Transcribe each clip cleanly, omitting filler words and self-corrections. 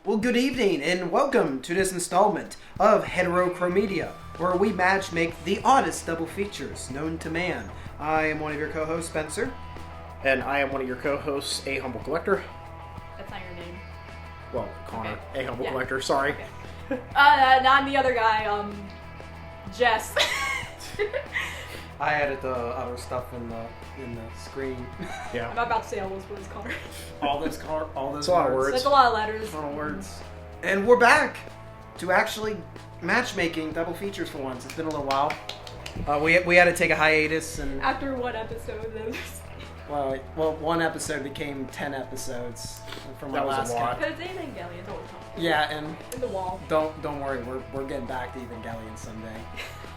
Well, good evening and welcome to this installment of heterochroMEDIA, where we matchmake the oddest double features known to man. I am one of your co-hosts, Spencer. And I am one of your co-hosts, A Humble Collector. That's not your name. Well, Connor, okay. A Humble Collector, sorry. Okay. I'm the other guy, Jess. I added the other stuff in the screen. Yeah. I'm about to say all those words, Connor. all those It's a lot of words. That's a lot of letters. A lot of words. And we're back to actually matchmaking double features for once. It's been a little while. We had to take a hiatus and After one episode, well, one episode became 10 episodes from That our was a last lot. count. because Evangelion's always talking. Yeah, and In the wall. don't worry, we're getting back to Evangelion someday.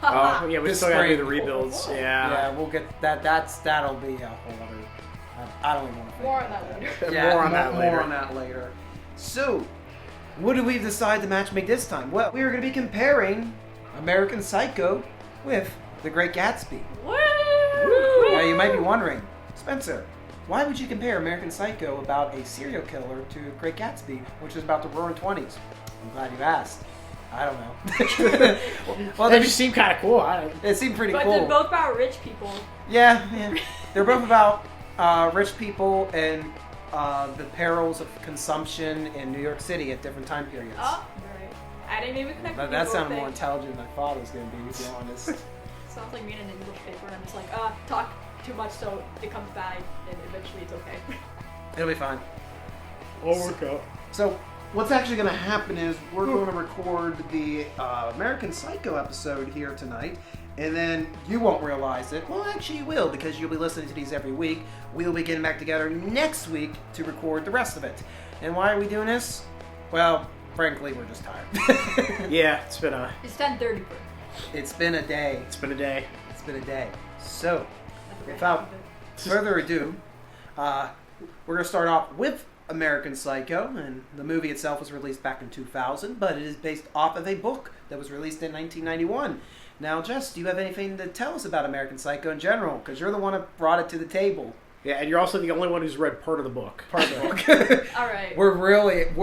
Oh, yeah, we This still gotta do spring. the rebuilds. Yeah, we'll get that. That'll be a whole other. I don't even want to. More on that later. Yeah, More on that later. So, what did we decide to matchmake this time? Well, we were going to be comparing American Psycho with The Great Gatsby. Woo! Now you might be wondering, Spencer, why would you compare American Psycho about a serial killer to Great Gatsby, which is about the roaring 20s? I'm glad you asked. I don't know. Well, they just seem kind of cool. It seemed pretty But cool. they're both about rich people. Yeah. They're both about rich people and the perils of consumption in New York City at different time periods. Oh, right. I didn't even connect the That sounded thing. more intelligent than I thought it was going to be, to be honest. Sounds like me in an English paper, and I'm just like, talk too much so it comes bad, and eventually it's okay. It'll be fine. We'll work out. So, what's actually going to happen is we're going to record the American Psycho episode here tonight, and then you won't realize it. Well, actually you will, because you'll be listening to these every week. We'll be getting back together next week to record the rest of it. And why are we doing this? Well, frankly, we're just tired. Yeah, it's been a It's 10:30. It's been a day. It's been a day. It's been a day. So, without further ado, we're going to start off with American Psycho, and the movie itself was released back in 2000, but it is based off of a book that was released in 1991. Now, Jess, do you have anything to tell us about American Psycho in general? Because you're the one that brought it to the table. Yeah, and you're also the only one who's read part of the book. Part of the book. All right. We're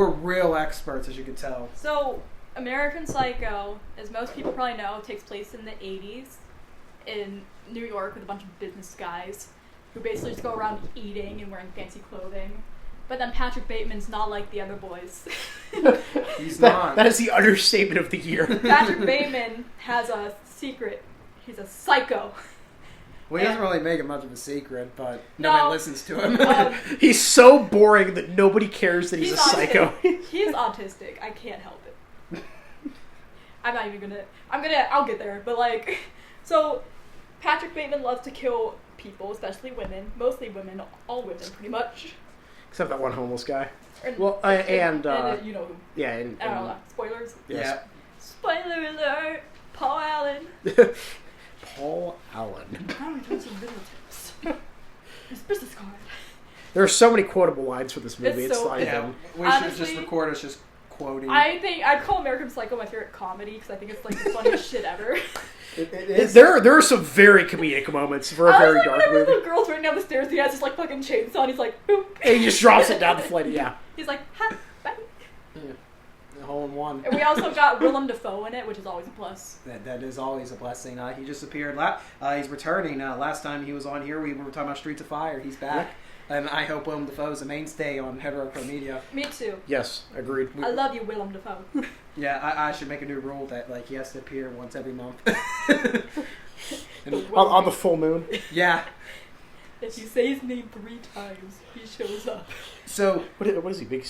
real experts, as you can tell. So, American Psycho, as most people probably know, takes place in the 80s in New York with a bunch of business guys who basically just go around eating and wearing fancy clothing. But then Patrick Bateman's not like the other boys. He's not. That is the understatement of the year. Patrick Bateman has a secret. He's a psycho. Well, he doesn't really make it much of a secret, but No. nobody listens to him. He's so boring that nobody cares that he's a psycho. He's autistic. I can't help it. I'm not even gonna. I'll get there. But like, so Patrick Bateman loves to kill people, especially women. Mostly women. All women, pretty much. Except that one homeless guy. Or- Well, and you know who. yeah, and I don't know. Spoilers. Yeah. Spoiler alert. Paul Allen. Paul Allen. I don't know some business tips. His business card. There are so many quotable lines for this movie. It's It's so- not Yeah, even. we should Honestly, just record us just quoting. I think I'd call American Psycho my favorite comedy because I think it's like the funniest shit ever. It is. There are some very comedic moments for a very dark whenever movie. the girl's running down the stairs, he has this like fucking chainsaw, and he's like, boop. And he just drops it down the flight. Yeah. He's like, ha, bye. A hole in one. And we also got Willem Dafoe in it, which is always a plus. That is always a blessing. He just appeared. He's returning. Last time he was on here, we were talking about Streets of Fire. He's back. And I hope Willem Dafoe is a mainstay on heterochroMEDIA. Me too. Yes, agreed. I love you, Willem Dafoe. Yeah, I should make a new rule that like he has to appear once every month. On the full moon. Yeah. If you say his name 3 times, he shows up. So What is he, big?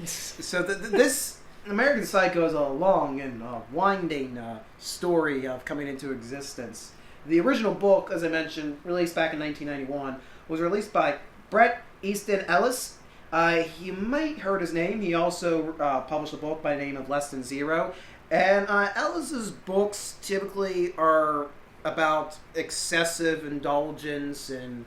this American Psycho is a long and winding story of coming into existence. The original book, as I mentioned, released back in 1991, was released by Bret Easton Ellis. You might heard his name. He also published a book by the name of Less Than Zero. And Ellis's books typically are about excessive indulgence in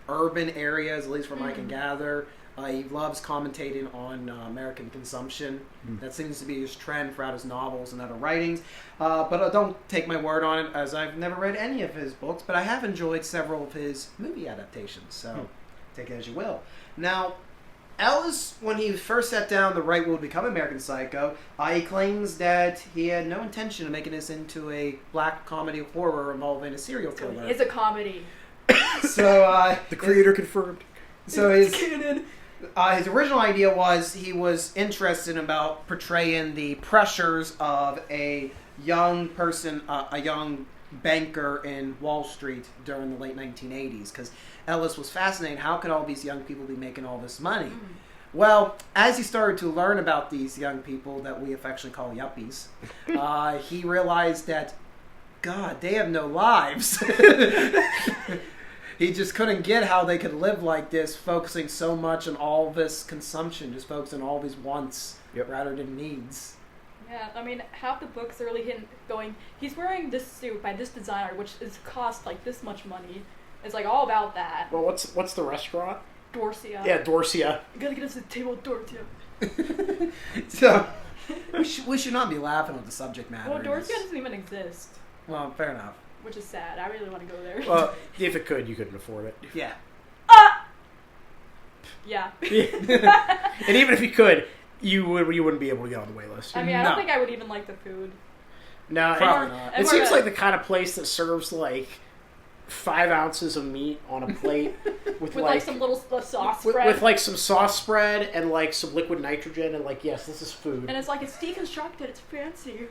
urban areas, at least from what I can gather. He loves commentating on American consumption. That seems to be his trend throughout his novels and other writings. But don't take my word on it, as I've never read any of his books, but I have enjoyed several of his movie adaptations, so take it as you will. Now, Ellis, when he first sat down to write what would become American Psycho, he claims that he had no intention of making this into a black comedy horror involving a serial killer. It's a comedy. So The creator confirmed. So his original idea was he was interested about portraying the pressures of a young person, a young banker in Wall Street during the late 1980s, because Ellis was fascinated. How could all these young people be making all this money? Well, as he started to learn about these young people that we affectionately call yuppies, he realized that, God, they have no lives. He just couldn't get how they could live like this, focusing so much on all this consumption, just focusing on all these wants rather than needs. Yeah, I mean, half the book's really him going, he's wearing this suit by this designer, which is cost like this much money. It's like all about that. Well, what's the restaurant? Dorsia. Yeah, Dorsia. You gotta get us a table at Dorsia. So, we should not be laughing at the subject matter. Well, Dorsia doesn't even exist. Well, fair enough. Which is sad. I really want to go there. Well, if it could, you couldn't afford it. Yeah. Yeah. And even if you could, you wouldn't be able to get on the wait list. I mean, I don't think I would even like the food. No, probably not. It seems like the kind of place that serves like 5 ounces of meat on a plate with like some little sauce spread. With like some sauce spread and like some liquid nitrogen and like, yes, this is food. And it's like, it's deconstructed, it's fancy.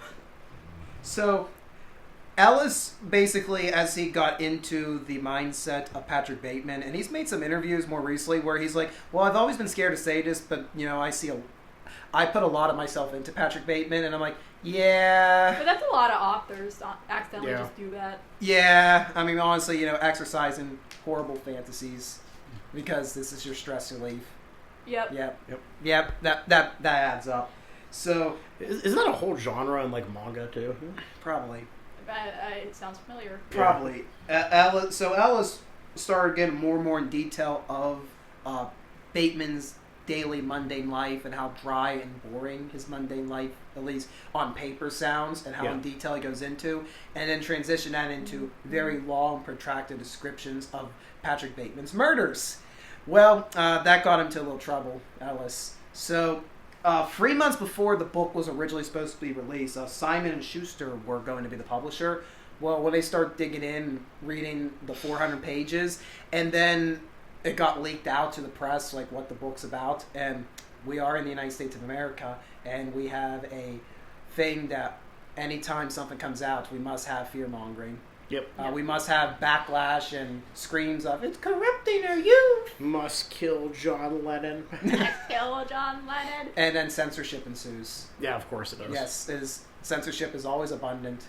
So, Ellis, basically, as he got into the mindset of Patrick Bateman, and he's made some interviews more recently where he's like, well, I've always been scared to say this, but, you know, I put a lot of myself into Patrick Bateman, and I'm like, yeah. But that's a lot of authors accidentally just do that. Yeah, I mean, honestly, you know, exercising horrible fantasies because this is your stress relief. Yep. Yep, that adds up. So, isn't that a whole genre in like manga too? Probably. It sounds familiar. Probably. Ellis started getting more and more in detail of Bateman's daily mundane life and how dry and boring his mundane life, at least on paper, sounds, and how in detail he goes into, and then transition that into very long, protracted descriptions of Patrick Bateman's murders. Well, that got him into a little trouble, Ellis. So, 3 months before the book was originally supposed to be released, Simon & Schuster were going to be the publisher. Well, when they start digging in, reading the 400 pages, and then it got leaked out to the press, like what the book's about, and we are in the United States of America, and we have a thing that anytime something comes out, we must have fear-mongering. Yep. We must have backlash and screams of, it's corrupting our youth! Must kill John Lennon. Kill John Lennon. And then censorship ensues. Yeah, of course it does. Yes, censorship is always abundant.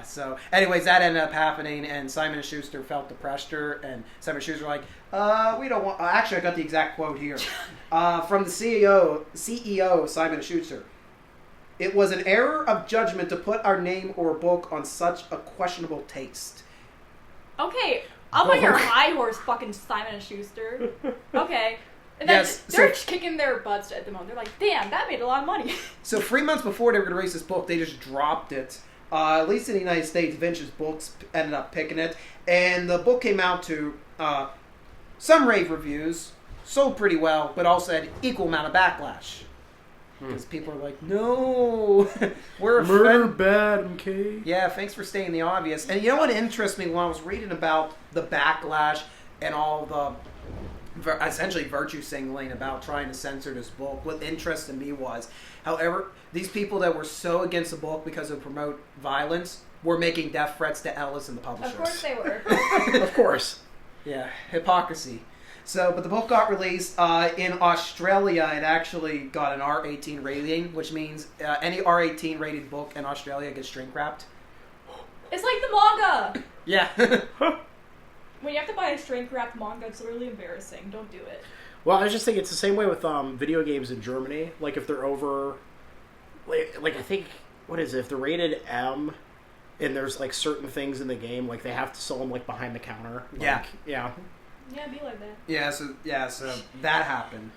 So, anyways, that ended up happening, and Simon & Schuster felt the pressure, and Simon & Schuster were like, we don't want... actually, I got the exact quote here. From the CEO, Simon & Schuster. It was an error of judgment to put our name or book on such a questionable taste. Okay, I'm on your high horse, fucking Simon & Schuster. Okay. And then they're kicking their butts at the moment. They're like, damn, that made a lot of money. So 3 months before they were going to release this book, they just dropped it. At least in the United States, Vince's Books ended up picking it. And the book came out to some rave reviews, sold pretty well, but also had equal amount of backlash. Because people are like, no, we're murder bad, okay? Yeah, thanks for stating the obvious. And you know what interests me when I was reading about the backlash and all the essentially virtue signaling about trying to censor this book, what interested me was, however, these people that were so against the book because it would promote violence were making death threats to Ellis and the publishers. Of course they were. Of course. Yeah, hypocrisy. So, but the book got released. In Australia, it actually got an R18 rating, which means any R18 rated book in Australia gets shrink wrapped. It's like the manga! Yeah. When you have to buy a shrink wrapped manga, it's really embarrassing. Don't do it. Well, I was just thinking it's the same way with video games in Germany. Like if they're over, like I think, what is it? If they're rated M, and there's like certain things in the game, like they have to sell them like behind the counter. Like, yeah. Yeah, it'd be like that. So that happened.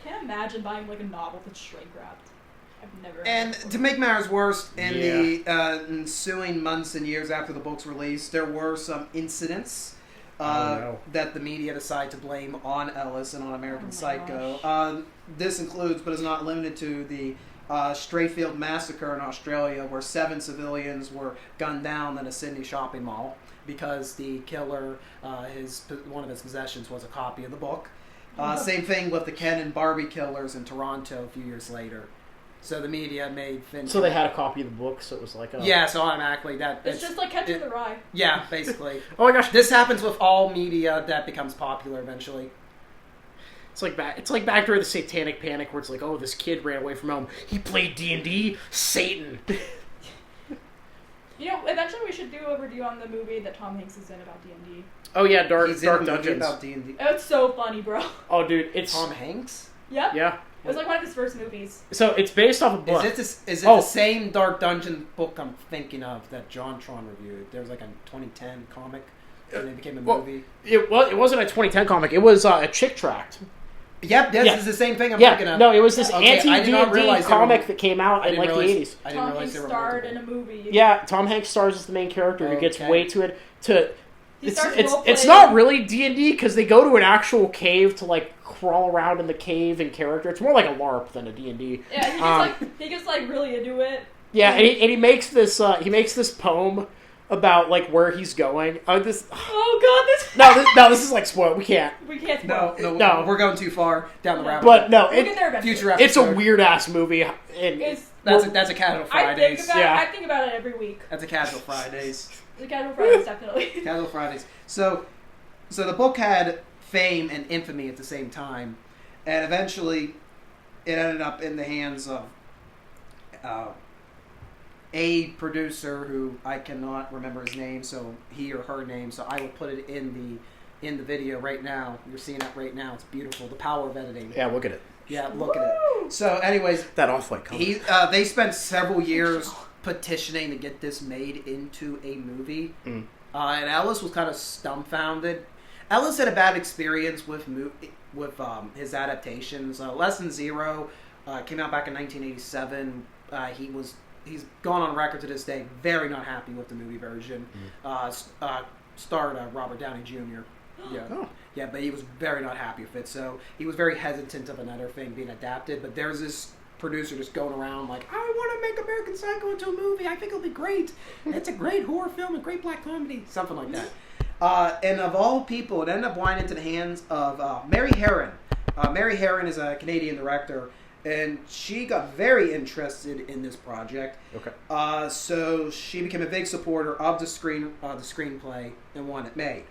Can't imagine buying like a novel that's shrink wrapped. I've never. And to make matters worse, in the ensuing months and years after the book's release, there were some incidents that the media decide to blame on Ellis and on American Psycho. This includes, but is not limited to, the Strayfield Massacre in Australia, where 7 civilians were gunned down in a Sydney shopping mall because the killer, one of his possessions was a copy of the book. Same thing with the Ken and Barbie killers in Toronto a few years later. So the media made Finn. So they had a copy of the book, so it was like yeah, so automatically it's just like Catcher the Rye. Yeah, basically. Oh my gosh, this happens with all media that becomes popular eventually. It's like back during the Satanic Panic, where it's like, oh, this kid ran away from home. He played D&D. Satan. Eventually we should do a review on the movie that Tom Hanks is in about D&D. Oh yeah, Dark He's in a movie Dungeons. about D&D. It's so funny, bro. Oh, dude, it's Tom Hanks. Yep. Yeah. It was like one of his first movies. So it's based off a book. Is it the same Dark Dungeon book I'm thinking of that John Tron reviewed? There was like a 2010 comic, and it became a movie. It wasn't a 2010 comic. It was a chick tract. Yep, this is the same thing I'm thinking of. No, it was this anti-D&D comic that came out in like the 80s. Tom Hanks starred in a movie. Yeah, Tom Hanks stars as the main character who gets way too it's starts not really D&D because they go to an actual cave to like crawl around in the cave in character. It's more like a LARP than a D&D. Yeah, he gets really into it. Yeah, and he makes this poem about like where he's going. This is like spoiled. We can't spoil. No, we're going too far down the rabbit hole. But no, we'll get there eventually. Future episode. It's a weird ass movie. That's a Casual Fridays. I think about it every week. That's a Casual Fridays. The Casual Fridays, definitely. Casual Fridays. So the book had fame and infamy at the same time, and eventually it ended up in the hands of a producer who I cannot remember his name, so he or her name. So I will put it in the video right now. You're seeing it right now. It's beautiful. The power of editing. Yeah, look at it. Yeah, look at it. So, anyways, that off-white color. They spent several years petitioning to get this made into a movie, and Ellis was kind of dumbfounded. Ellis had a bad experience with his adaptations. Lesson Zero came out back in 1987. He's gone on record to this day very not happy with the movie version. Starred Robert Downey Jr. Yeah, but he was very not happy with it. So he was very hesitant of another thing being adapted. But there's this producer just going around like, I want to make American Psycho into a movie. I think it'll be great. It's a great horror film, a great black comedy, something like that. And of all people, it ended up winding into the hands of Mary Herron. Mary Herron is a Canadian director, and she got very interested in this project. Okay. So she became a big supporter of the screenplay and wanted it made.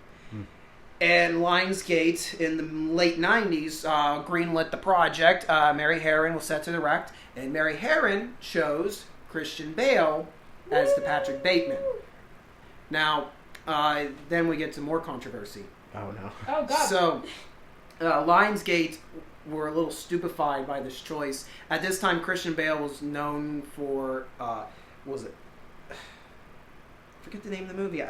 And Lionsgate, in the late 90s, greenlit the project. Mary Herron was set to direct, and Mary Herron chose Christian Bale as the Patrick Bateman. Now, then we get to more controversy. Oh, no. Oh, God. So, Lionsgate were a little stupefied by this choice. At this time, Christian Bale was known for, what was it? Forget the name of the movie.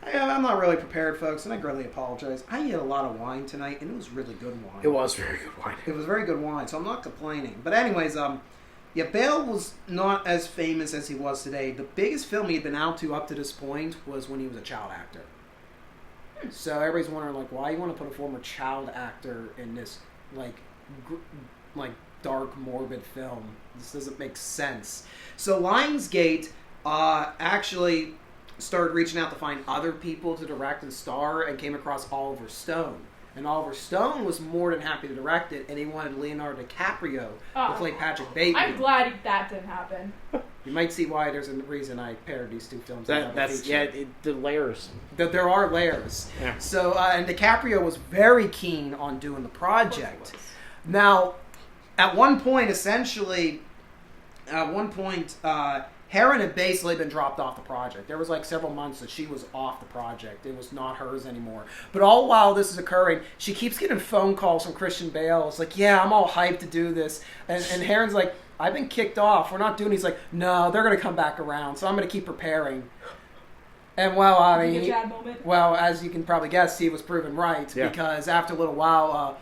I'm not really prepared, folks, and I greatly apologize. I ate a lot of wine tonight, and it was really good wine. It was very good wine. It was very good wine, so I'm not complaining. But anyways, Bale was not as famous as he was today. The biggest film he'd been out to up to this point was when he was a child actor. So everybody's wondering, like, why you want to put a former child actor in this, like dark, morbid film? This doesn't make sense. So Lionsgate actually started reaching out to find other people to direct and star, and came across Oliver Stone. And Oliver Stone was more than happy to direct it, and he wanted Leonardo DiCaprio to play Patrick Bateman. I'm glad that didn't happen. You might see why there's a reason I paired these two films. The layers. There are layers. Yeah. So, and DiCaprio was very keen on doing the project. Now, at one point, Herron had basically been dropped off the project. There was like several months that she was off the project. It was not hers anymore. But all while this is occurring, she keeps getting phone calls from Christian Bale. It's like, yeah, I'm all hyped to do this. And Herron's like, I've been kicked off. We're not doing it. He's like, no, they're going to come back around. So I'm going to keep preparing. And well, I mean, as you can probably guess, he was proven right. Yeah. Because after a little while,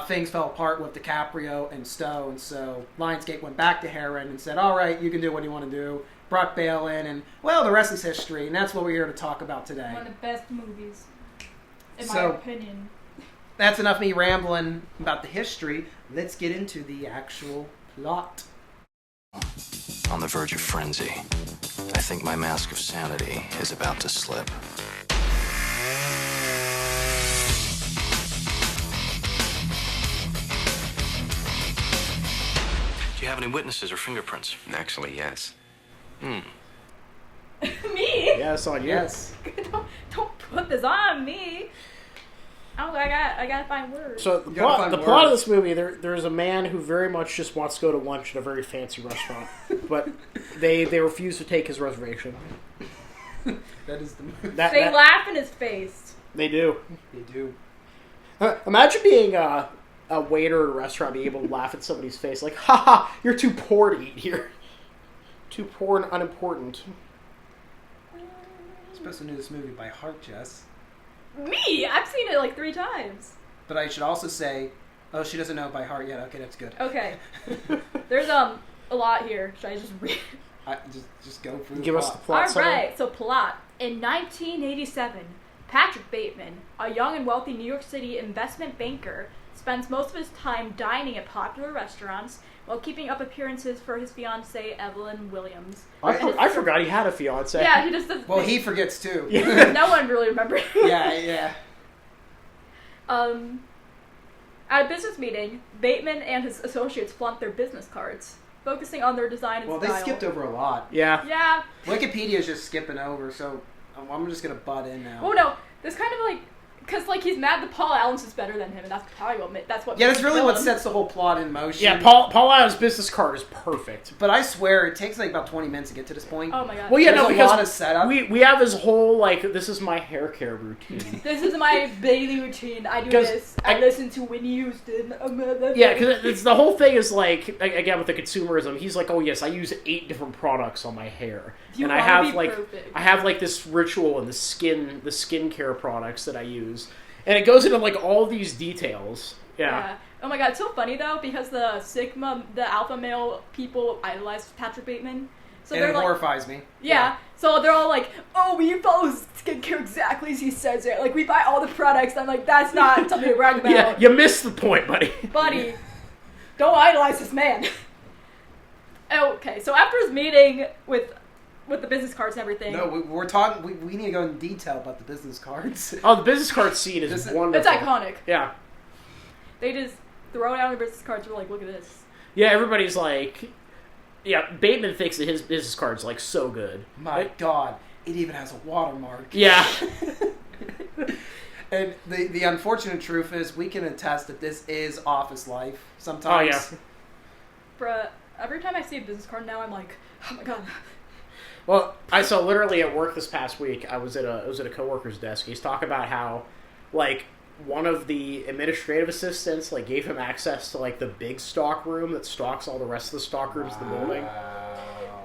things fell apart with DiCaprio and Stone, so Lionsgate went back to Herron and said, all right, you can do what you want to do. Brought Bale in, and, well, the rest is history, and that's what we're here to talk about today. One of the best movies. in my So- opinion. That's enough me rambling about the history. Let's get into the actual plot. On the verge of frenzy. I think my mask of sanity is about to slip. Do you have any witnesses or fingerprints? Actually, yes. Me? Yeah, it's on you. Yes. Don't put this on me. Oh, I gotta find words. So the You gotta find plot of words. this movie, there's a man who very much just wants to go to lunch at a very fancy restaurant, but they refuse to take his reservation. That is the movie. They laugh in his face. They do. They do. Imagine being a waiter at a restaurant, being able to laugh at somebody's face, like, "Ha, you're too poor to eat here. Too poor and unimportant." You're supposed to know this movie by heart, Jess. Me? I've seen it like 3 times. But I should also say, oh, she doesn't know it by heart yet. Okay, that's good. Okay. There's a lot here. Should I just read? Just go through. Give the us the plot. plot. All summary. right. So plot. In 1987, Patrick Bateman, a young and wealthy New York City investment banker, spends most of his time dining at popular restaurants while keeping up appearances for his fiancée Evelyn Williams. I forgot he had a fiance. Yeah, he just does. Well, he forgets too. No one really remembers. Yeah. At a business meeting, Bateman and his associates flaunt their business cards, focusing on their design and Well, style. they skipped over a lot. Yeah. Yeah. Wikipedia's just skipping over, so I'm just gonna butt in now. Oh no, there's kind of like, because like he's mad that Paul Allen's is better than him, and that's probably what that's what. Yeah, that's really killed what him. sets the whole plot in motion. Yeah, Paul Allen's business card is perfect. But I swear, it takes like about 20 minutes to get to this point. Oh my god. Well, yeah, There's no, a because lot of setup. we have his whole, like, this is my hair care routine. This is my daily routine. I do 'Cause this. I listen to Whitney Houston. Yeah, because it's the whole thing is like, again with the consumerism, he's like, oh yes, I use 8 different products on my hair, You and I wanna have be like perfect. I have like this ritual in the skincare products that I use, and it goes into like all these details. Yeah. Oh my god, it's so funny though because the alpha male people idolize Patrick Bateman. So and they're it like, horrifies me. yeah. So they're all like, oh, we follow skincare exactly as he says it. Like we buy all the products. And I'm like, that's not something to brag about. Yeah, you missed the point, buddy. Buddy, don't idolize this man. Okay, so after his meeting with the business cards and everything, No, we're talking. We need to go in detail about the business cards. Oh, the business card scene is This is- wonderful. it's iconic. Yeah. They just throw down their business cards. We're like, look at this. Yeah, everybody's like, yeah, Bateman thinks that his business card's like so good. My God, it even has a watermark. Yeah. And the unfortunate truth is, we can attest that this is office life sometimes. Oh, yeah. Bruh, every time I see a business card now, I'm like, oh my god. Well, I saw literally at work this past week. I was at a coworker's desk. He's talking about how, like, one of the administrative assistants like gave him access to like the big stock room that stocks all the rest of the stock rooms in the building.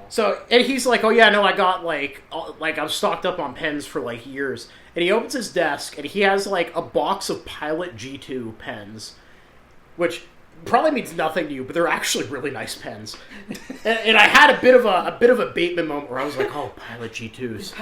So, and he's like, "Oh yeah, no, I got like I'm stocked up on pens for like years." And he opens his desk and he has like a box of Pilot G2 pens, which probably means nothing to you, but they're actually really nice pens. And I had a bit of a Bateman moment where I was like, "Oh, Pilot G2s."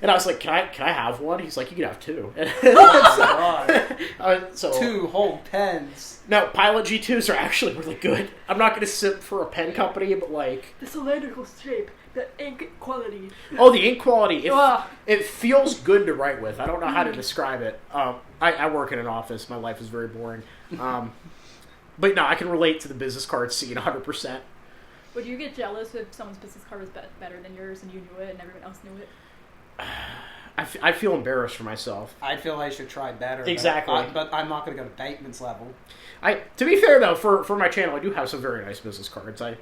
And I was like, can I have one? He's like, you can have 2. Oh, God. So 2 whole pens. No, Pilot G2s are actually really good. I'm not going to sit for a pen company, but like... The cylindrical shape, the ink quality. Oh, the ink quality. Ugh. It feels good to write with. I don't know how to describe it. I work in an office. My life is very boring. But no, I can relate to the business card scene 100%. Would you get jealous if someone's business card was better than yours and you knew it and everyone else knew it? I feel embarrassed for myself. I feel I should try better. Exactly. But I'm not going to go to Bateman's level. To be fair, though, for my channel, I do have some very nice business cards. I'll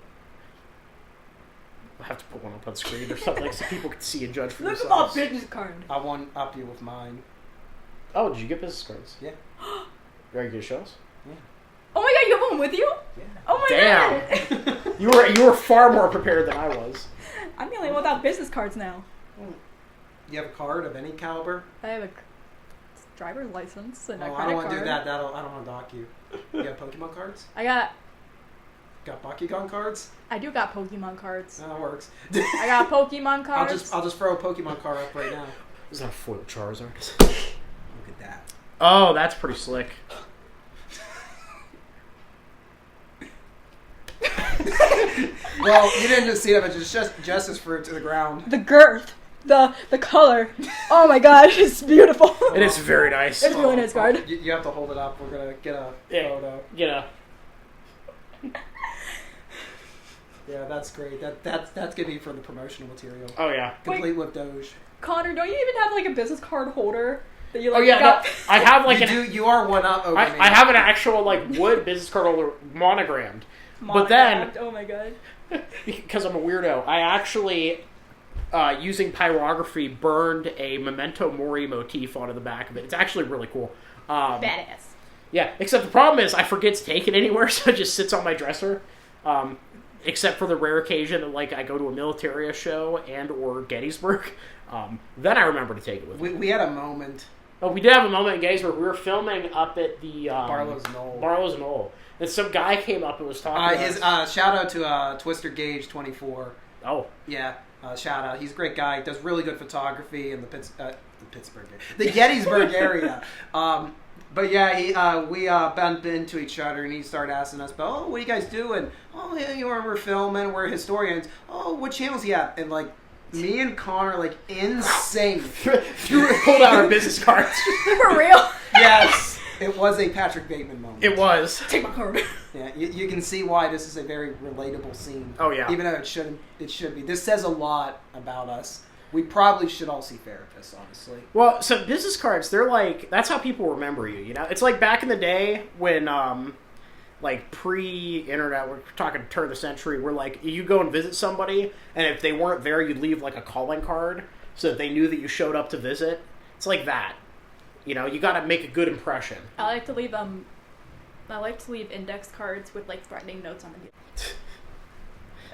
have to put one up on screen or something so people can see and judge for Look at themselves. my business card. I won up you with mine. Oh, did you get business cards? Yeah. Are you going to show us? Oh my god, you have one with you? Yeah. Oh my Damn. god. You were far more prepared than I was. I'm the only one without business cards now. You have a card of any caliber? I have a driver's license and a Oh, credit I don't want card. to do that. I don't want to dock you. You have Pokemon cards? I Bakugan cards? do got Pokemon cards. That works. I got Pokemon cards. I'll just throw a Pokemon card up right now. Is that a foil Charizard? Oh, that's pretty slick. Well, you didn't just see that, but just justice for it to the ground. The girth, the color. Oh my god, it's beautiful. It is very nice. It's really nice card. You have to hold it up. We're gonna get a photo. Yeah, that's great. That's gonna be for the promotional material. Oh yeah. Complete with Doge. Connor, don't you even have like a business card holder that you like? Oh yeah, got? no, I have like You are one up over me. I have an actual like wood business card holder monogrammed. But then, oh my god, because I'm a weirdo, I actually, using pyrography, burned a Memento Mori motif onto the back of it. It's actually really cool. badass. Yeah, except the problem is I forget to take it anywhere, so it just sits on my dresser. Except for the rare occasion that like I go to a military show and or Gettysburg. Then I remember to take it with me. We had a moment. Oh, we did have a moment in Gettysburg. We were filming up at the Barlow's Knoll. Barlow's Knoll. And some guy came up and was talking His shout out to Twister Gauge 24. Oh. Yeah, shout out. He's a great guy. Does really good photography in the Pittsburgh area. The Gettysburg area. But yeah, we bumped into each other, and he started asking us about, what are you guys doing? Oh, yeah, we're filming, we're historians. Oh, what channels you have? And like, me and Connor, like, in sync. Pulled out our business cards. For real? Yes. It was a Patrick Bateman moment. It was. Take my card. Yeah, you can see why this is a very relatable scene. Oh yeah. Even though it should be. This says a lot about us. We probably should all see therapists, honestly. Well, so business cards, they're like, that's how people remember you, you know? It's like back in the day when, like, pre-internet, we're talking turn of the century, where, like, you go and visit somebody, and if they weren't there, you'd leave, like, a calling card so that they knew that you showed up to visit. It's like that. You know, you gotta make a good impression. I like to leave index cards with like threatening notes on them.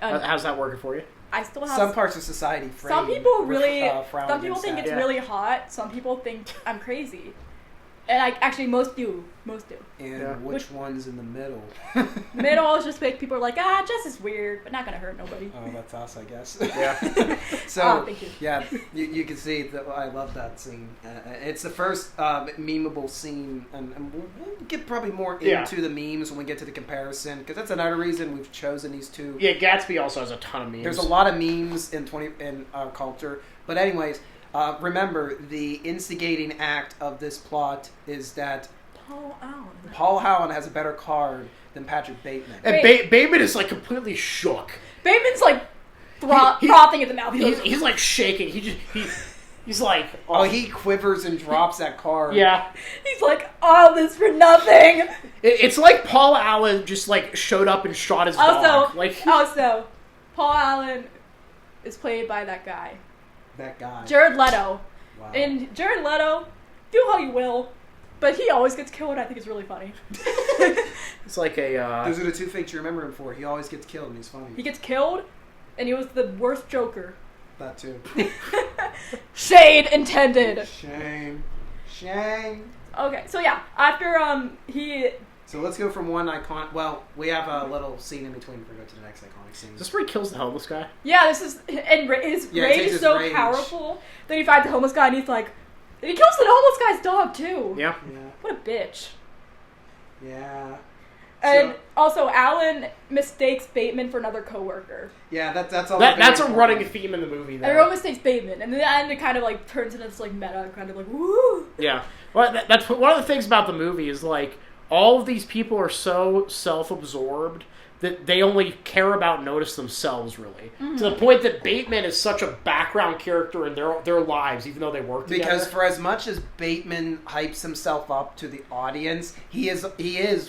How's that working for you? I still have some parts of society. Some people really. Frown Some people think that. it's really hot. Some people think I'm crazy. And most do. And which one's in the middle? Middle is just like people are like, Jess is weird, but not gonna hurt nobody. Oh, that's us, I guess. Yeah. So, thank you. Yeah, you can see that I love that scene. It's the first memeable scene, and we'll get probably more into the memes when we get to the comparison, because that's another reason we've chosen these two. Yeah, Gatsby also has a ton of memes. There's a lot of memes in our culture, but anyways. Remember, the instigating act of this plot is that Paul Allen has a better card than Patrick Bateman. And Bateman is like completely shook. Bateman's like frothing at the mouth. He's like shaking. He's like, he quivers and drops that card. Yeah. He's like, all this for nothing. It's like Paul Allen just like showed up and shot his dog. Also, Paul Allen is played by that guy. That guy. Jared Leto. Wow. And Jared Leto, do how you will, but he always gets killed, and I think it's really funny. It's like a... Those are the two things you remember him for. He always gets killed, and he's funny. He gets killed, and he was the worst Joker. That too. Shade intended. Shame. Okay, so yeah, after he... So let's go from one icon... Well, we have a little scene in between before we go to the next iconic scene. Is this where he kills the homeless guy? Yeah, this is... And his rage is so powerful that he finds the homeless guy, and he's like... And he kills the homeless guy's dog, too. Yeah. What a bitch. Yeah. And also, Alan mistakes Bateman for another coworker. Yeah, that's all. That's a running theme in the movie, though. Everyone mistakes Bateman, and then it kind of like turns into this like meta, kind of like woo. Yeah, well, that's one of the things about the movie is like all of these people are so self-absorbed that they only care about notice themselves, really. Mm-hmm. To the point that Bateman is such a background character in their lives, even though they work together. Because for as much as Bateman hypes himself up to the audience, he is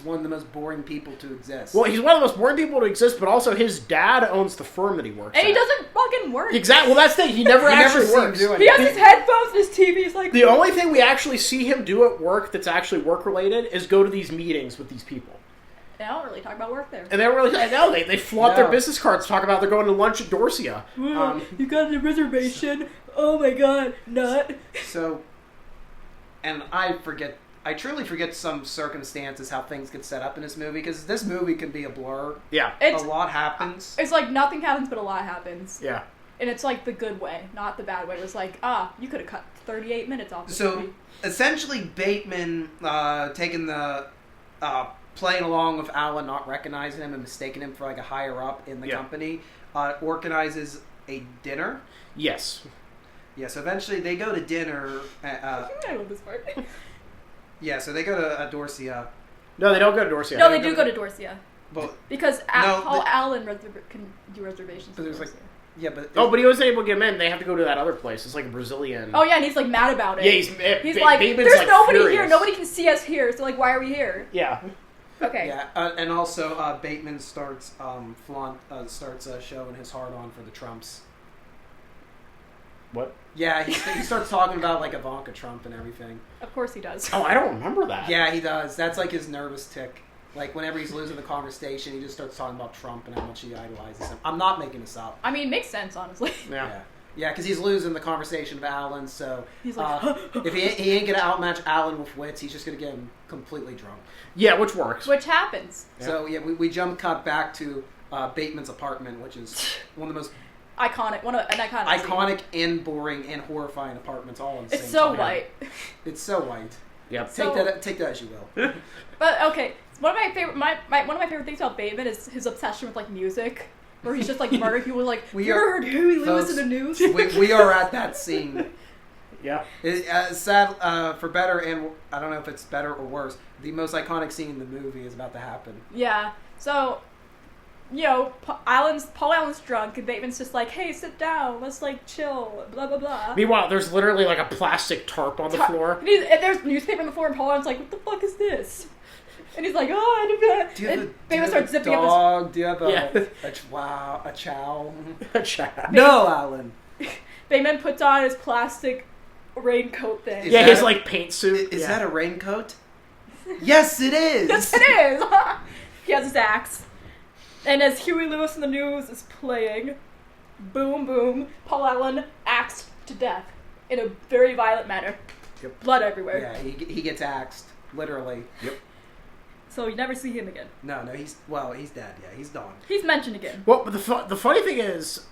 one of the most boring people to exist. Well, he's one of the most boring people to exist, but also his dad owns the firm that he works at. And he doesn't fucking work. Exactly. Well, that's the thing. He never actually works. He has his headphones and his TV. He's like... The only thing we actually see him do at work that's actually work-related is go to these meetings with these people. They don't really talk about work there. And they don't really... No, they flaunt their business cards, talk about they're going to lunch at Dorsia. You got a reservation? Oh my god, nut. So, and I truly forget some circumstances how things get set up in this movie, because this movie can be a blur. Yeah. A lot happens. It's like nothing happens, but a lot happens. Yeah. And it's like the good way, not the bad way. It was like, you could have cut 38 minutes off this movie. Essentially, Bateman taking the playing along with Alan, not recognizing him and mistaking him for like a higher up in the company, organizes a dinner. Yes. Yeah. So eventually, they go to dinner. I love this part. Yeah. So they go to Dorsia. No, they don't go to Dorsia. No, they do go to Dorsia. But because Paul Allen can do reservations. But there's like. Yeah, but but he wasn't able to get him in. They have to go to that other place. It's like a Brazilian. Oh yeah, and he's like mad about it. Yeah, he's like, Bateman's there's like nobody furious. here. Nobody can see us here. So like, why are we here? Yeah. Okay. Yeah, and also Bateman starts showing his heart on for the Trumps. What? Yeah, he starts talking about like Ivanka Trump and everything. Of course he does. Oh, I don't remember that. Yeah, he does. That's like his nervous tick. Like whenever he's losing the conversation, he just starts talking about Trump and how much he idolizes him. I'm not making this up. I mean, it makes sense, honestly. Yeah. Yeah, because he's losing the conversation of Alan, so he's like, if he ain't gonna outmatch Alan with wits, he's just gonna get him completely drunk. Yeah, which works. Which happens. Yeah. So yeah, we jump cut back to Bateman's apartment, which is one of the most iconic and boring and horrifying apartments all in the same It's so time. white. It's so white. Yep. Take that as you will. But okay, one of my favorite things about Bateman is his obsession with like music, where he's just like murdering people. Like, you ever heard Huey Lewis in the news? We are at that scene. Yeah. Sad for better, and I don't know if it's better or worse. The most iconic scene in the movie is about to happen. Yeah. So, you know, Paul Allen's drunk, and Bateman's just like, "Hey, sit down. Let's like chill." Blah blah blah. Meanwhile, there's literally like a plastic tarp on the floor. And there's newspaper on the floor, and Paul Allen's like, "What the fuck is this?" And he's like, "Oh, I don't Do you have Bateman starts zipping dog? up his... Do you have a chow? A chow. No, Alan. Bateman puts on his plastic raincoat thing. Yeah, his like paint suit. Is that a raincoat? Yes, it is. Yes, it is. He has his axe. And as Huey Lewis in the news is playing, boom, boom, Paul Allen axed to death in a very violent manner. Yep. Blood everywhere. Yeah, he gets axed, literally. Yep. So you never see him again. No, he's dead. Yeah, he's gone. He's mentioned again. Well, but the funny thing is,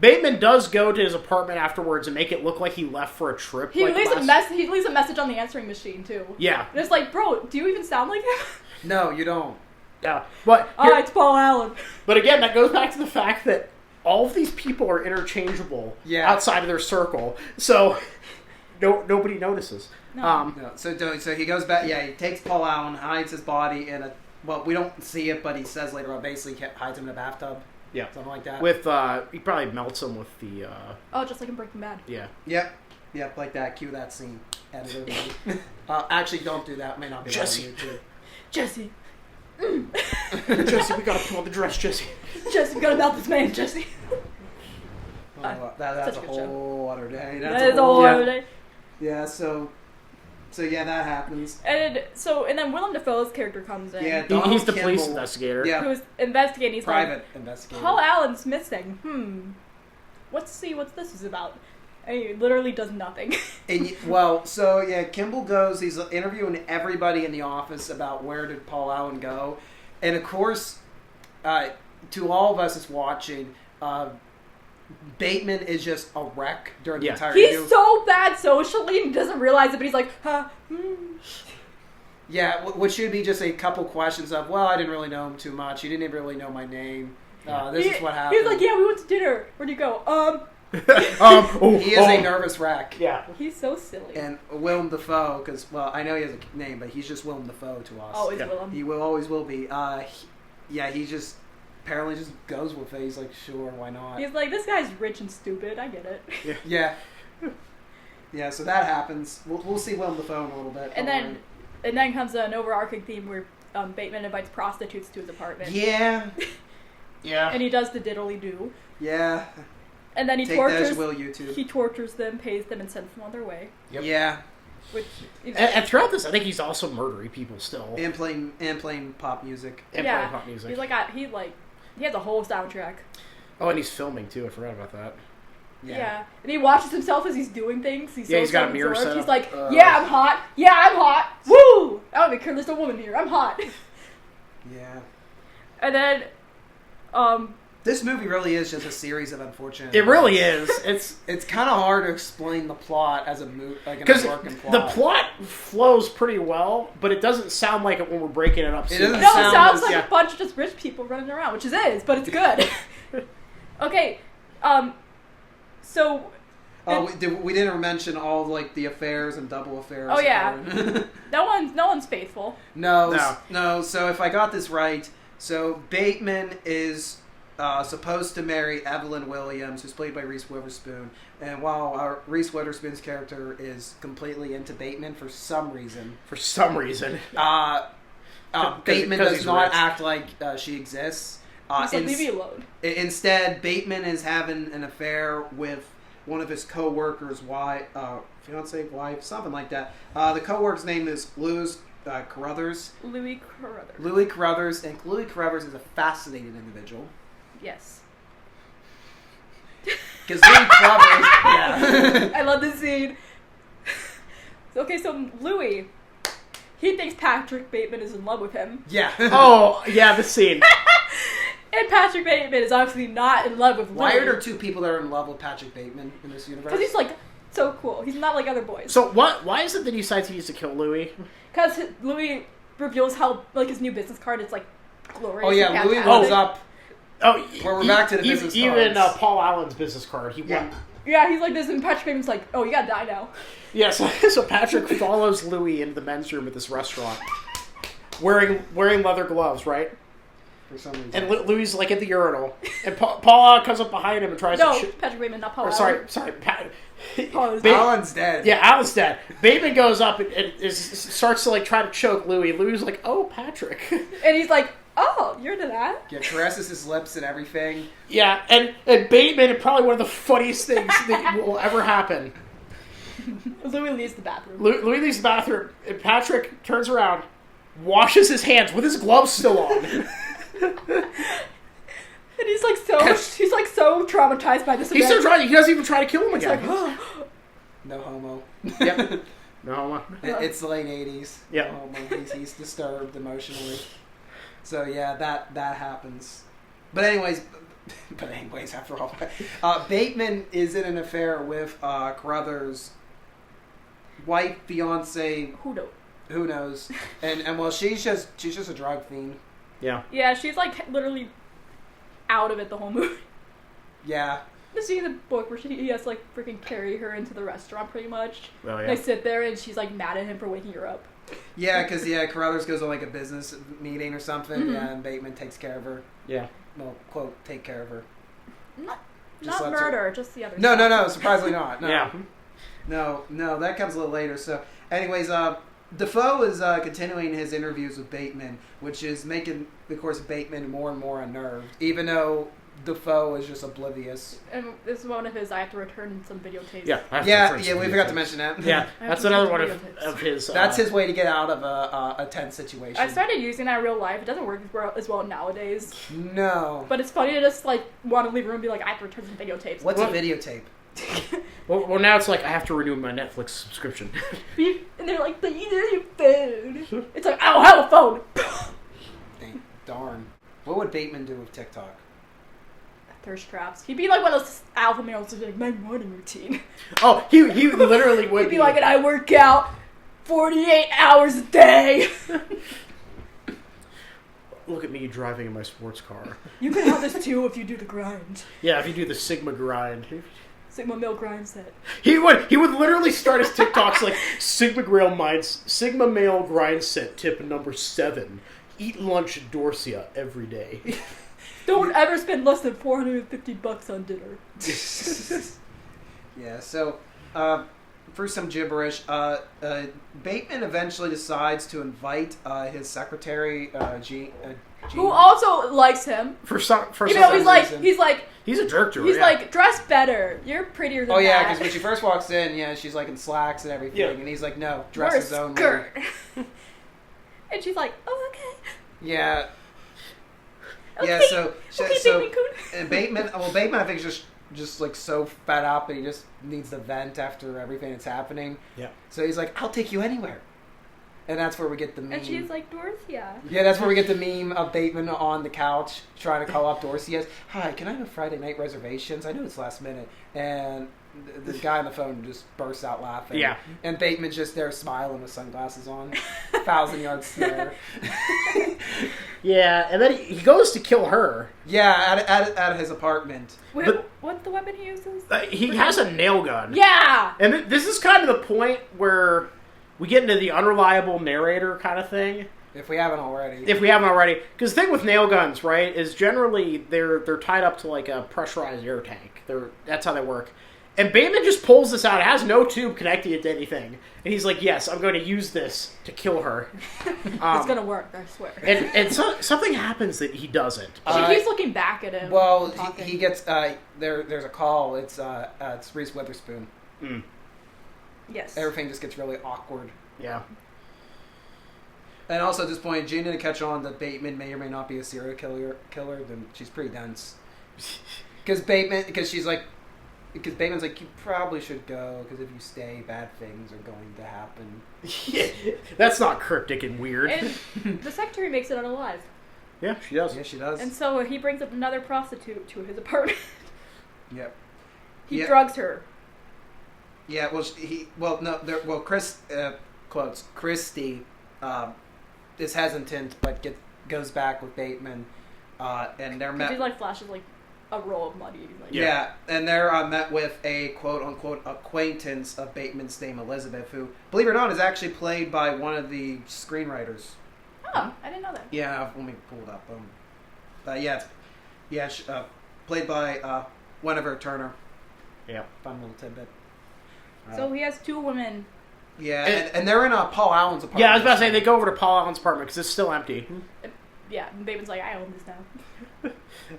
Bateman does go to his apartment afterwards and make it look like he left for a trip. He leaves a message on the answering machine too. Yeah. And it's like, bro, do you even sound like him? No, you don't. Yeah. But it's Paul Allen. But again, that goes back to the fact that all of these people are interchangeable outside of their circle, so nobody notices. No. So he goes back. Yeah, he takes Paul Allen, hides his body in a. Well, we don't see it, but he says later on, basically hides him in a bathtub. Yeah, something like that. With he probably melts him with the. Just like in Breaking Bad. Yeah. Yep, like that. Cue that scene. Editor. Actually, don't do that. It may not be Jesse. on YouTube. Jesse. Jesse, we gotta put on the dress, Jesse. Jesse, we gotta melt this man, Jesse. That's a whole other day. That is a whole other day. Yeah, so yeah, that happens. And then Willem Dafoe's character comes in. Yeah, he's the police investigator. Yeah. Who's investigating. He's private investigator. Paul Allen's missing. Let's see what this is about. And he literally does nothing. Kimball goes. He's interviewing everybody in the office about where did Paul Allen go, and of course, to all of us that's watching, Bateman is just a wreck during the entire interview. He's so bad socially and doesn't realize it, but he's like, Yeah, which should be just a couple questions of, well, I didn't really know him too much. He didn't even really know my name. This is what happened. He's like, yeah, we went to dinner. Where'd you go? He is a nervous wreck. Yeah. He's so silly. And Willem Dafoe, because, I know he has a name, but he's just Willem Dafoe to us. Always Willem. He always will be. He just apparently just goes with it. He's like, sure, why not? He's like, this guy's rich and stupid. I get it. Yeah, so that happens. We'll see Willem Dafoe in a little bit. And then comes an overarching theme where Bateman invites prostitutes to his apartment. Yeah. Yeah. And he does the diddly-do. Yeah. And then he Take that as will, YouTube. He tortures them, pays them, and sends them on their way. Yep. Yeah. Which and throughout this, I think he's also murdering people still. And playing pop music. Playing pop music. He has a whole soundtrack. Oh, and he's filming too. I forgot about that. Yeah. And he watches himself as he's doing things. He's got a mirror set up. He's like, yeah, I'm hot. Yeah, I'm hot. Woo! I don't even care. There's a woman here. I'm hot. Yeah. And then, This movie really is just a series of unfortunate. It really is. It's kind of hard to explain the plot as a movie, like an Because American plot. the plot flows pretty well, but it doesn't sound like it when we're breaking it up. It doesn't No, it sound sounds as- like yeah. a bunch of just rich people running around, which it is, but it's good. Okay, so we didn't mention all like the affairs and double affairs. Oh, yeah. no one's faithful. No. So if I got this right, so Bateman is supposed to marry Evelyn Williams, who's played by Reese Witherspoon, and while Reese Witherspoon's character is completely into Bateman for some reason, Bateman does he's not rich. act like she exists. He's like, leave me alone. Instead, Bateman is having an affair with one of his co-workers' fiance, wife, something like that. The co-worker's name is Louis Carruthers. Louis Carruthers. Louis Carruthers, and Louis Carruthers is a fascinating individual. Yes. Because Louis Carruthers, yeah. I love this scene. Okay, so Louis, he thinks Patrick Bateman is in love with him. Yeah. Oh, yeah, the scene. And Patrick Bateman is obviously not in love with Louis. Why are there two people that are in love with Patrick Bateman in this universe? Because he's like so cool. He's not like other boys. So why is it that he decides he needs to kill Louis? Because Louis reveals how like his new business card is like glorious. Oh yeah, and Louis fantastic. runs up. Oh, We're back to the business even cards. Paul Allen's business card. He won. Yeah, he's like this, and Patrick Bateman's like, "Oh, you gotta die now." Yeah, so Patrick follows Louis into the men's room at this restaurant, wearing leather gloves, right? For some reason. And Louis is like at the urinal, and Paul Allen comes up behind him and tries No, to. Patrick Bateman, not Paul. Or Allen. sorry, Paul is Alan's dead. Yeah, Alan's dead. Bateman goes up and starts to like try to choke Louis. Louis is like, "Oh, Patrick." And he's like, "Oh, you're into that?" Yeah, caresses his lips and everything. Yeah, and Bateman is probably one of the funniest things that will ever happen. Louis leaves the bathroom. Louis leaves the bathroom, and Patrick turns around, washes his hands with his gloves still on. And he's like so traumatized by this He's event. still trying. He doesn't even try to kill him He's again. like, No homo. Yep. No. It's the late 80s. Yeah. No homo. He's disturbed emotionally. So yeah, that happens. But anyways, after all, Bateman is in an affair with Carruthers' wife, fiance, who knows? And well, she's just a drug fiend. Yeah. Yeah, she's like literally out of it the whole movie. Yeah. The scene in the book where he has to like freaking carry her into the restaurant pretty much. Oh They sit there and she's like mad at him for waking her up. Yeah, because Carruthers goes on like a business meeting or something, Mm-hmm. yeah, and Bateman takes care of her. Yeah. Well, quote, take care of her. Not Just lets her- murder, just the other No, stuff. surprisingly not. No. Yeah. No, that comes a little later. So, anyways, Defoe is continuing his interviews with Bateman, which is making, of course, Bateman more and more unnerved, even though Defoe is just oblivious. And this is one of his I have to return some videotapes. Yeah. We forgot to mention that. Yeah, I have that's to another watch one videotapes. of his. That's his way to get out of a tense situation. I started using that in real life. It doesn't work as well nowadays. No. But it's funny to just like want to leave a room and be like, I have to return some videotapes. What's a videotape? Well, now it's like I have to renew my Netflix subscription. And they're like, but you know your phone. It's like, I don't have a phone. Dang, darn. What would Bateman do with TikTok? Thirst traps. He'd be like one of those alpha males who's like, my morning routine. Oh, he literally would He'd be like, and I work out 48 hours a day. Look at me driving in my sports car. You can have this too if you do the grind. Yeah, if you do the Sigma grind. Sigma male grind set. He would literally start his TikToks like Sigma male grind set tip number 7. Eat lunch at Dorsia every day. Don't ever spend less than $450 on dinner. Yeah, so for some gibberish, Bateman eventually decides to invite his secretary, Jean. Who also likes him. For some You know, reason. he's a jerk to her. he's yeah. like, dress better. You're prettier than Oh yeah, that. because when she first walks in, yeah, she's like in slacks and everything, Yeah. and he's like, no, dress Wear a his own. skirt. And she's like, oh, okay. Yeah. Okay. Yeah, so and Bateman, I think is just like so fed up, and he just needs to vent after everything that's happening. Yeah. So he's like, I'll take you anywhere. And that's where we get the meme. And she's like, Dorothea. Yeah, that's where we get the meme of Bateman on the couch trying to call up Dorothea. Hi, can I have Friday night reservations? I know it's last minute. And the guy on the phone just bursts out laughing. Yeah. And Bateman's just there smiling with sunglasses on. 1,000-yard stare. Yeah, and then he goes to kill her. Yeah, at his apartment. Wait, But- what's the weapon he uses? He has a nail gun. Yeah! And this is kind of the point where we get into the unreliable narrator kind of thing. If we haven't already. If we haven't already. Because the thing with nail guns, right, is generally they're tied up to like a pressurized air tank. That's how they work. And Bateman just pulls this out. It has no tube connecting it to anything. And he's like, yes, I'm going to use this to kill her. It's gonna work, I swear. And something happens that he doesn't. She keeps looking back at him. Well, talking. he gets... there's a call. It's Reese Witherspoon. Mm. Yes. Everything just gets really awkward. Yeah. And also at this point, Jane didn't catch on that Bateman may or may not be a serial killer. Then she's pretty dense. Because Bateman's like, you probably should go, because if you stay, bad things are going to happen. That's not cryptic and weird. And the secretary makes it out alive. Yeah, she does. Yeah, she does. And so he brings up another prostitute to his apartment. Yep. He Yeah. drugs her. Yeah, Chris, quotes, Christy is hesitant, but goes back with Bateman, and they're met... He like flashes like a roll of money. Like, Yeah, and they're met with a quote-unquote acquaintance of Bateman's named Elizabeth, who, believe it or not, is actually played by one of the screenwriters. Oh, I didn't know that. Yeah, let me pull it up. Played by Winifred Turner. Yeah. Fun little tidbit. So he has two women. Yeah, and they're in Paul Allen's apartment. Yeah, I was about to say, they go over to Paul Allen's apartment because it's still empty. Yeah, and Bateman's like, I own this now.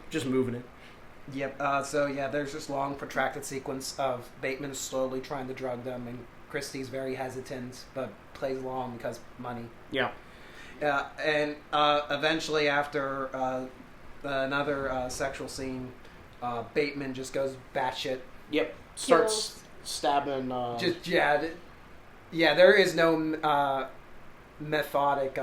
Just moving it. Yep. There's this long, protracted sequence of Bateman slowly trying to drug them, and Christie's very hesitant, but plays along because money. Yeah. And eventually, after another sexual scene, Bateman just goes batshit. Yep. Starts stabbing... There is no methodic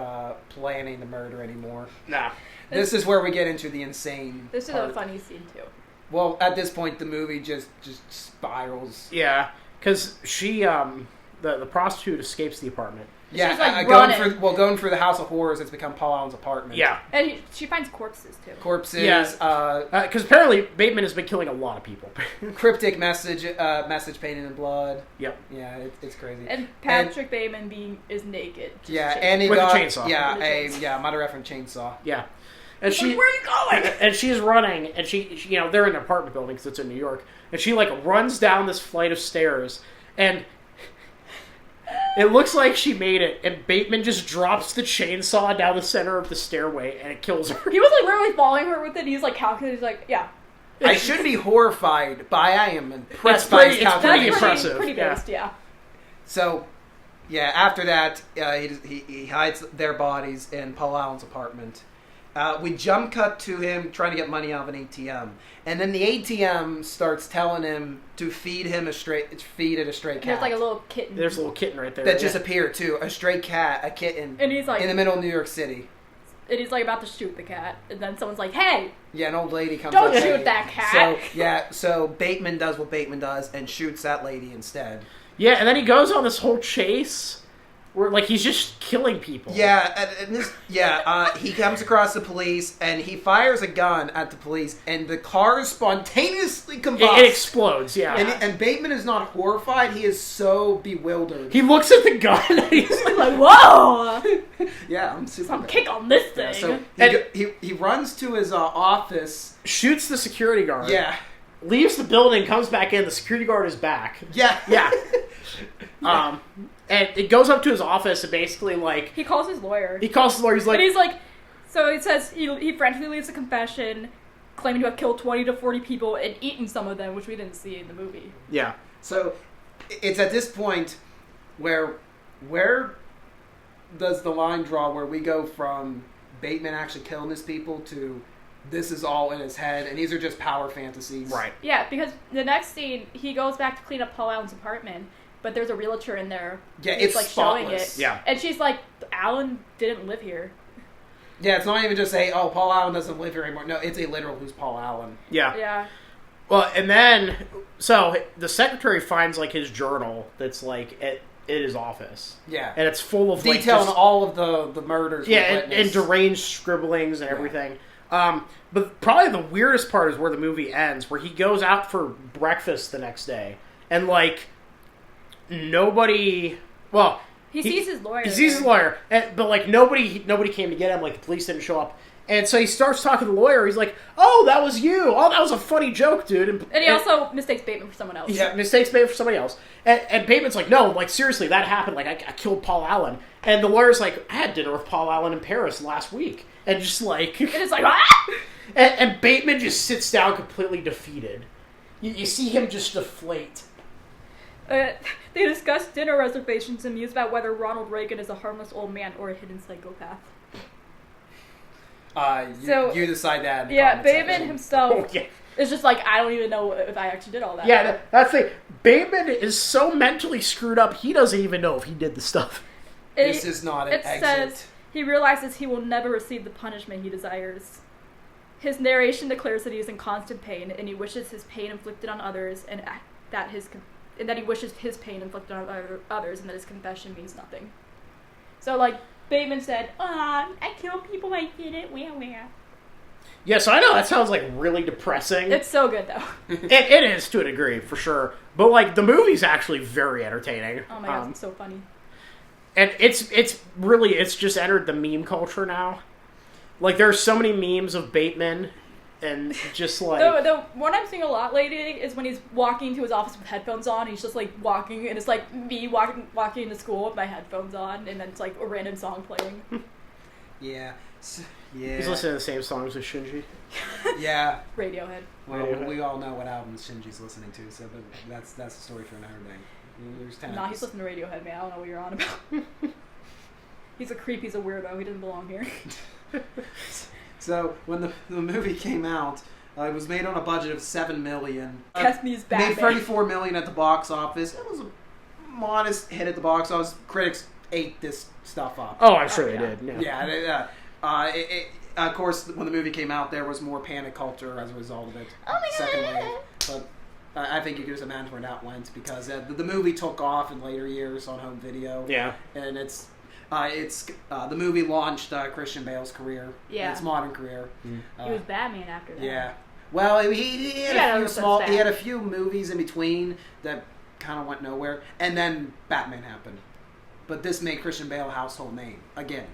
planning the murder anymore. Nah. This is where we get into the insane This is part. a funny scene, too. Well, at this point, the movie just spirals. Yeah, because she, the prostitute escapes the apartment. Yeah, She's, like, going running. through the House of Horrors, it's become Paul Allen's apartment. Yeah. And she finds corpses, too. Corpses, Yeah. Because apparently Bateman has been killing a lot of people. cryptic message painted in blood. Yep. Yeah, it's crazy. And Patrick Bateman is naked. just Yeah, chasing. and he With a got chainsaw. Yeah, With a chainsaw. Mother effing chainsaw. Yeah. And she, Like, where are you going? and she's running, and she they're in an apartment building because it's in New York, and she like runs down this flight of stairs, and it looks like she made it, and Bateman just drops the chainsaw down the center of the stairway, and it kills her. He was like literally following her with it. He's like calculating. He's like, yeah. I should be horrified, but I am impressed It's by his pretty- it's That's calculation. pretty impressive. Pretty Yeah. based, yeah. So, yeah, after that, he hides their bodies in Paul Allen's apartment. We jump cut to him trying to get money out of an ATM. And then the ATM starts telling him to feed it a stray And cat. there's like a little kitten. There's a little kitten right there. that just appeared, too. A stray cat, a kitten, And he's like, in the middle of New York City. and he's like about to shoot the cat. And then someone's like, hey, Yeah, an old lady comes don't up. shoot that cat. So Bateman does what Bateman does and shoots that lady instead. Yeah, and then he goes on this whole chase where like he's just killing people. Yeah, he comes across the police and he fires a gun at the police, and the car spontaneously combusts. It explodes. Yeah. And Bateman is not horrified; he is so bewildered. He looks at the gun and he's like, Whoa! Yeah, I'm super. Some kick on this thing. Yeah, so he runs to his office. shoots the security guard. Yeah, Leaves the building, comes back in. The security guard is back. yeah, Yeah. And it goes up to his office and basically like He calls his lawyer. he calls the lawyer. He's like, And he's like, so it says he frantically leaves a confession claiming to have killed 20 to 40 people and eaten some of them, which we didn't see in the movie. yeah. So it's at this point where does the line draw where we go from Bateman actually killing his people to this is all in his head and these are just power fantasies. Right. Yeah, because the next scene, he goes back to clean up Paul Allen's apartment, but there's a realtor in there. Yeah, who's, it's like spotless. showing it. Yeah. And she's like, Alan didn't live here. Yeah, it's not even just oh, Paul Allen doesn't live here anymore. No, it's a literal who's Paul Allen. Yeah. Yeah. Well, and then, so the secretary finds like his journal that's like at his office. Yeah. And it's full of detailing like, all of the murders. Yeah, and deranged scribblings and everything. But probably the weirdest part is where the movie ends, where he goes out for breakfast the next day, and like nobody. Well, he sees his lawyer. He sees his lawyer, but like nobody came to get him. Like the police didn't show up, and so he starts talking to the lawyer. He's like, "Oh, that was you. Oh, that was a funny joke, dude." And he also mistakes Bateman for someone else. Yeah, mistakes made for somebody else. And Bateman's like, "No, like seriously, that happened. Like I killed Paul Allen." And the lawyer's like, "I had dinner with Paul Allen in Paris last week," and just like, and it's like, ah! and Bateman just sits down completely defeated. You see him just deflate. They discuss dinner reservations and muse about whether Ronald Reagan is a harmless old man or a hidden psychopath. You decide that. Yeah, Bateman himself Oh, yeah. is just like, I don't even know if I actually did all that. Yeah, that's the thing. Bateman is so mentally screwed up, he doesn't even know if he did the stuff. This is not an exit. It says he realizes he will never receive the punishment he desires. His narration declares that he is in constant pain, and he wishes his pain inflicted on others, and that he wishes his pain inflicted on others, and that his confession means nothing. So, like, Bateman said, I killed people, I didn't, where? Yes, I know, that sounds, like, really depressing. It's so good, though. It is, to a degree, for sure. But, like, the movie's actually very entertaining. Oh my god, it's so funny. And it's just entered the meme culture now. Like, there's so many memes of Bateman, and just like... The one I'm seeing a lot lately is when he's walking to his office with headphones on, he's just, like, walking, and it's, like, me walking to school with my headphones on, and then it's, like, a random song playing. Yeah. Yeah. He's listening to the same songs as Shinji. Yeah. Radiohead. Well, we all know what albums Shinji's listening to, so that's the story for another day. Nah, he's listening to Radiohead, man. I don't know what you're on about. He's a creep, he's a weirdo, he doesn't belong here. So when the movie came out, it was made on a budget of $7 million. Kessney's Batman. Made $34 million at the box office. It was a modest hit at the box office. Critics ate this stuff up. Oh, I'm sure they did. Yeah. Of course, when the movie came out, there was more panic culture as a result of it. Oh my Second god! wave. But I think you can just imagine where that went, because the movie took off in later years on home video. Yeah. And it's the movie launched Christian Bale's career. Yeah. His modern career. He was Batman after that. Yeah. Well, he had a few movies in between that kind of went nowhere, and then Batman happened. But this made Christian Bale a household name again.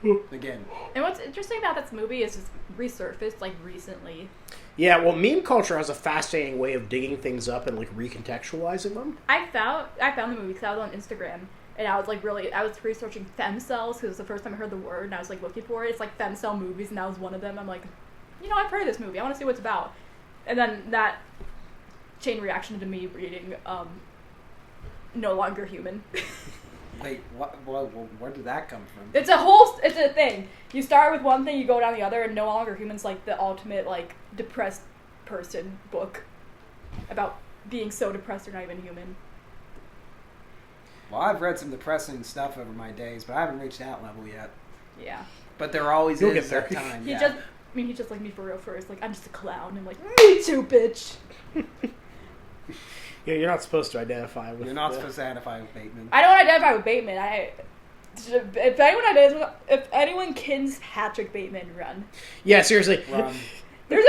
And what's interesting about this movie is it's resurfaced like recently. Yeah, well, meme culture has a fascinating way of digging things up and like recontextualizing them. I found the movie because I was on Instagram and I was researching femcells because it was the first time I heard the word, and I was like looking for it. It's like femcell movies, and that was one of them. I'm like, I've heard of this movie. I want to see what it's about. And then that chain reaction to me reading No Longer Human. Wait, where did that come from? It's a thing. You start with one thing, you go down the other, and No Longer Human's like the ultimate like depressed person book about being so depressed you're not even human. Well, I've read some depressing stuff over my days, but I haven't reached that level yet. Yeah. But there always You'll is get there. that time. He's just like me for real first. Like, I'm just a clown. I'm like, me too, bitch. Yeah, you're not supposed to identify with. You're not supposed to identify with Bateman. I don't identify with Bateman. If anyone kins Patrick Bateman, run. Yeah, seriously. Run. There's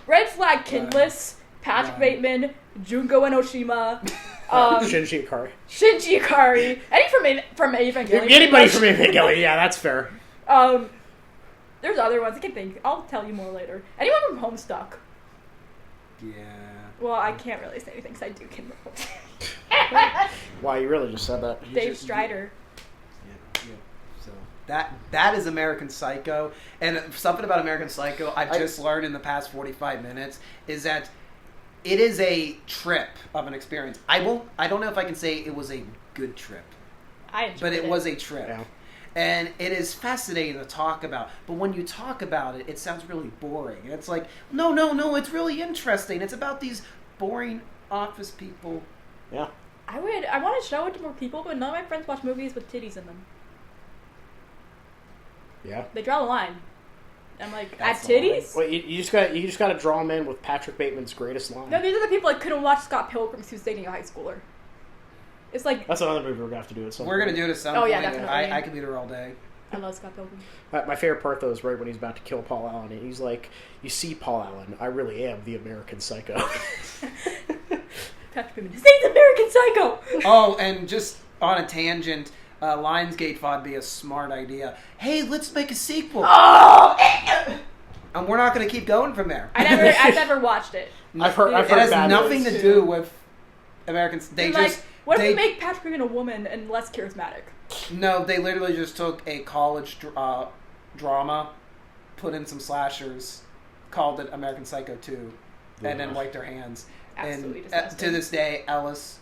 red flag kinless. Patrick Bateman, Junko Enoshima, Shinji Ikari. Shinji Ikari. Any from Evangelion. Anybody from Evangelion, yeah, that's fair. There's other ones I can think. I'll tell you more later. Anyone from Homestuck. Yeah. Well, I can't really say anything because I do kin. Wow, you really just said that. Dave Strider. Yeah. So that is American Psycho, and something about American Psycho I've just learned in the past 45 minutes is that it is a trip of an experience. I don't know if I can say it was a good trip, but it was a trip. Yeah. And it is fascinating to talk about. But when you talk about it, it sounds really boring. And it's like, no, it's really interesting. It's about these boring office people. Yeah. I want to show it to more people, but none of my friends watch movies with titties in them. Yeah. They draw the line. I'm like, That's at the line. titties? Well, you just got to draw them in with Patrick Bateman's greatest line. No, these are the people that couldn't watch Scott Pilgrim who's dating a high schooler. It's like, That's another movie we're gonna have to do at some We're point. gonna do it at some Oh, point. yeah, and definitely. I could be there all day. I love Scott Pilgrim. My favorite part though is right when he's about to kill Paul Allen, and he's like, "You see, Paul Allen, I really am the American Psycho." Patrick Bateman, his name's American Psycho! Oh, and just on a tangent, Lionsgate thought it'd be a smart idea. Hey, let's make a sequel. Oh! And we're not gonna keep going from there. I've never watched it. I've heard It has bad nothing words. to do with Americans. They They're just like, what if they, we make Patrick Bateman a woman and less charismatic? No, they literally just took a college drama, put in some slashers, called it American Psycho 2, and then wiped their hands. Absolutely And disgusting. to this day, Ellis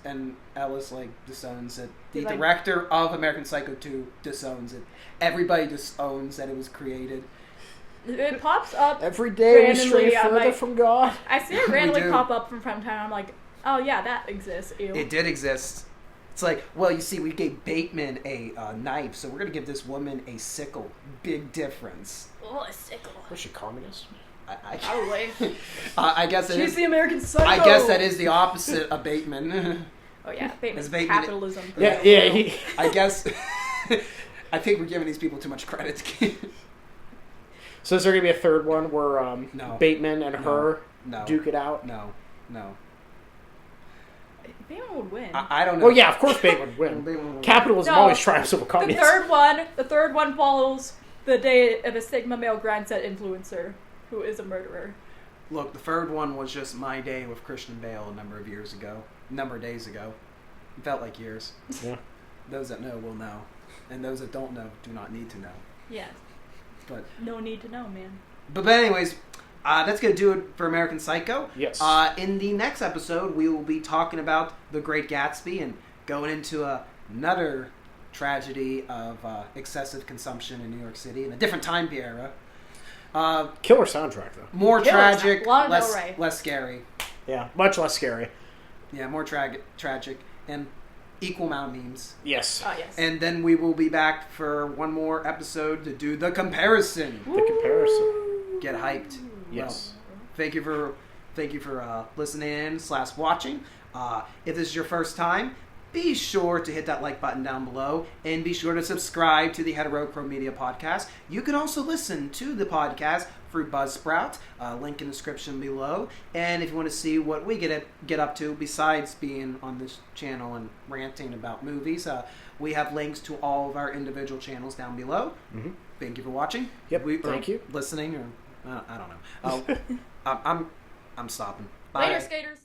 like disowns it. The He's like- director of American Psycho 2 disowns it. Everybody disowns that it was created. It pops up. Every day we randomly, stray I'm further like- from God. I see it We randomly do. pop up from time to time. I'm like, oh yeah, that exists. Ew. It did exist. It's like, well, you see, we gave Bateman a knife, so we're going to give this woman a sickle. Big difference. Oh, a sickle. Was she communist? Probably. I guess it She's is. the American Psycho. I guess that is the opposite of Bateman. Oh yeah, Bateman's Bateman- capitalism. Yeah. I guess. I think we're giving these people too much credit. So is there gonna be a third one where No. Bateman and her No. duke it out? No. Bateman would win. I don't know. Well, yeah, of course Bateman would win. Bateman would win. Capitalism No, always triumphs over the communism. third one follows the day of a Sigma male grindset influencer who is a murderer. Look, the third one was just my day with Christian Bale a number of days ago. It felt like years. Yeah. Those that know will know, and those that don't know do not need to know. Yeah. But No need to know, man. anyways, that's gonna do it for American Psycho. Yes. In the next episode, we will be talking about The Great Gatsby and going into another tragedy of excessive consumption in New York City in a different time era. Killer soundtrack though. More Killer tragic, Lana Del less Rey. less scary. Yeah, much less scary. Yeah, more tragic, and equal amount of memes. Yes. Oh yes. And then we will be back for one more episode to do the comparison. The comparison. Get hyped. Yes. Well, thank you for listening in / watching. If this is your first time, be sure to hit that like button down below and be sure to subscribe to the heterochroMEDIA podcast. You can also listen to the podcast through Buzzsprout, link in the description below. And if you want to see what we get up to besides being on this channel and ranting about movies, we have links to all of our individual channels down below. Mm-hmm. Thank you for watching. Yep. Thank you. Listening, or I don't know. I'm stopping. Bye. Later, skaters.